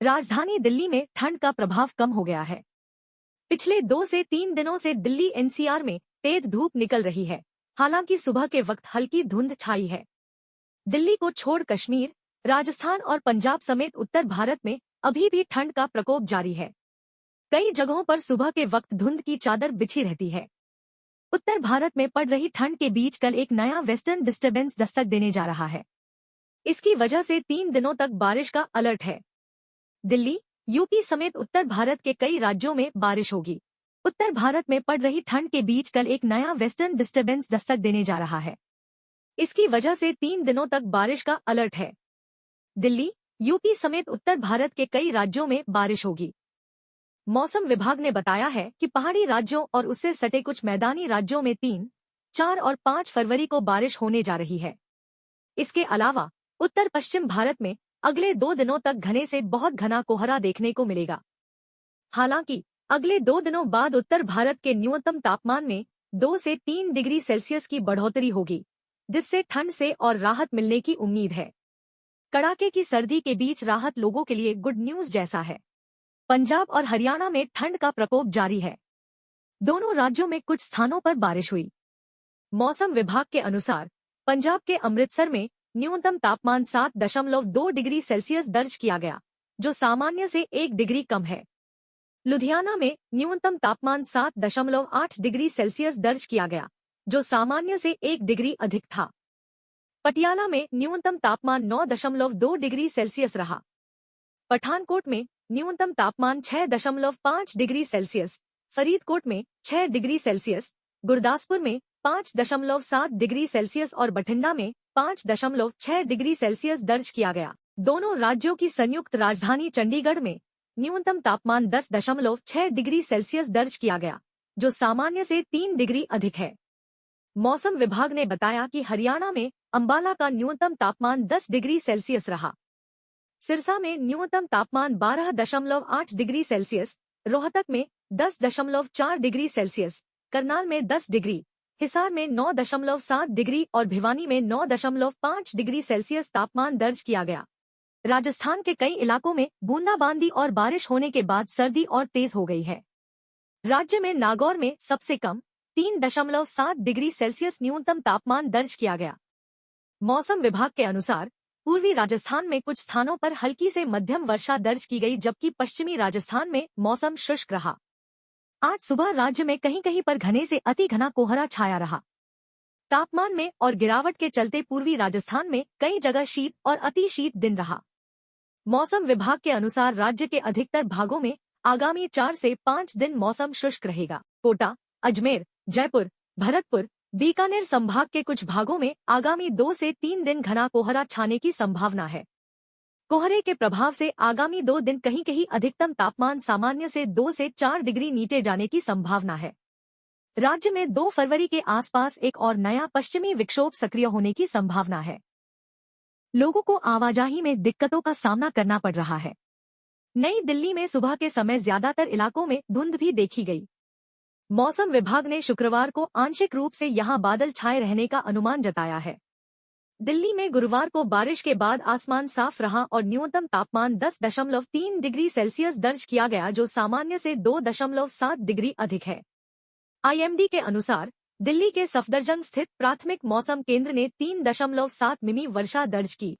राजधानी दिल्ली में ठंड का प्रभाव कम हो गया है। पिछले 2 से 3 दिनों से दिल्ली एनसीआर में तेज धूप निकल रही है। हालांकि सुबह के वक्त हल्की धुंध छाई है। दिल्ली को छोड़ कश्मीर, राजस्थान और पंजाब समेत उत्तर भारत में अभी भी ठंड का प्रकोप जारी है। कई जगहों पर सुबह के वक्त धुंध की चादर बिछी रहती है। उत्तर भारत में पड़ रही ठंड के बीच कल एक नया वेस्टर्न डिस्टर्बेंस दस्तक देने जा रहा है। इसकी वजह से 3 दिनों तक बारिश का अलर्ट है। दिल्ली, यूपी समेत उत्तर भारत के कई राज्यों में बारिश होगी। उत्तर भारत में पड़ रही ठंड के बीच कल एक नया वेस्टर्न डिस्टर्बेंस दस्तक देने जा रहा है। इसकी वजह से 3 दिनों तक बारिश का अलर्ट है। दिल्ली, यूपी समेत उत्तर भारत के कई राज्यों में बारिश होगी। मौसम विभाग ने बताया है कि पहाड़ी राज्यों और उससे सटे कुछ मैदानी राज्यों में 3, 4 और 5 फरवरी को बारिश होने जा रही है। इसके अलावा उत्तर पश्चिम भारत में अगले 2 दिनों तक घने से बहुत घना कोहरा देखने को मिलेगा। हालांकि अगले 2 दिनों बाद उत्तर भारत के न्यूनतम तापमान में 2 से 3 डिग्री सेल्सियस की बढ़ोतरी होगी, जिससे ठंड से और राहत मिलने की उम्मीद है। कड़ाके की सर्दी के बीच राहत लोगों के लिए गुड न्यूज जैसा है। पंजाब और हरियाणा में ठंड का प्रकोप जारी है। दोनों राज्यों में कुछ स्थानों पर बारिश हुई। मौसम विभाग के अनुसार पंजाब के अमृतसर में न्यूनतम तापमान 7.2 डिग्री सेल्सियस दर्ज किया गया, जो सामान्य से 1 डिग्री कम है। लुधियाना में न्यूनतम तापमान 7.8 डिग्री सेल्सियस दर्ज किया गया, जो सामान्य से 1 डिग्री अधिक था। पटियाला में न्यूनतम तापमान 9.2 डिग्री सेल्सियस रहा। पठानकोट में न्यूनतम तापमान 6.5 डिग्री सेल्सियस, फरीदकोट में 6 डिग्री सेल्सियस, गुरदासपुर में 5.7 डिग्री सेल्सियस और बठिंडा में 5.6 डिग्री सेल्सियस दर्ज किया गया। दोनों राज्यों की संयुक्त राजधानी चंडीगढ़ में न्यूनतम तापमान 10.6 डिग्री सेल्सियस दर्ज किया गया, जो सामान्य से 3 डिग्री अधिक है। मौसम विभाग ने बताया कि हरियाणा में अंबाला का न्यूनतम तापमान 10 डिग्री सेल्सियस रहा। सिरसा में न्यूनतम तापमान 12.8 डिग्री सेल्सियस, रोहतक में 10.4 डिग्री सेल्सियस, करनाल में 10 डिग्री, हिसार में 9.7 डिग्री और भिवानी में 9.5 डिग्री सेल्सियस तापमान दर्ज किया गया। राजस्थान के कई इलाकों में बूंदाबांदी और बारिश होने के बाद सर्दी और तेज हो गई है। राज्य में नागौर में सबसे कम 3.7 डिग्री सेल्सियस न्यूनतम तापमान दर्ज किया गया। मौसम विभाग के अनुसार पूर्वी राजस्थान में कुछ स्थानों पर हल्की से मध्यम वर्षा दर्ज की गई, जबकि पश्चिमी राजस्थान में मौसम शुष्क रहा। आज सुबह राज्य में कहीं कहीं पर घने से अति घना कोहरा छाया रहा। तापमान में और गिरावट के चलते पूर्वी राजस्थान में कई जगह शीत और अति शीत दिन रहा। मौसम विभाग के अनुसार राज्य के अधिकतर भागों में आगामी 4 से 5 दिन मौसम शुष्क रहेगा। कोटा, अजमेर, जयपुर, भरतपुर, बीकानेर संभाग के कुछ भागों में आगामी 2 से 3 दिन घना कोहरा छाने की संभावना है। कोहरे के प्रभाव से आगामी 2 दिन कहीं कहीं अधिकतम तापमान सामान्य से 2 से 4 डिग्री नीचे जाने की संभावना है। राज्य में 2 फरवरी के आसपास एक और नया पश्चिमी विक्षोभ सक्रिय होने की संभावना है। लोगों को आवाजाही में दिक्कतों का सामना करना पड़ रहा है। नई दिल्ली में सुबह के समय ज्यादातर इलाकों में धुंध भी देखी गई। मौसम विभाग ने शुक्रवार को आंशिक रूप से यहां बादल छाए रहने का अनुमान जताया है। दिल्ली में गुरुवार को बारिश के बाद आसमान साफ रहा और न्यूनतम तापमान 10.3 डिग्री सेल्सियस दर्ज किया गया, जो सामान्य से 2.7 डिग्री अधिक है। आईएमडी के अनुसार दिल्ली के सफदरजंग स्थित प्राथमिक मौसम केंद्र ने 3.7 मिमी वर्षा दर्ज की।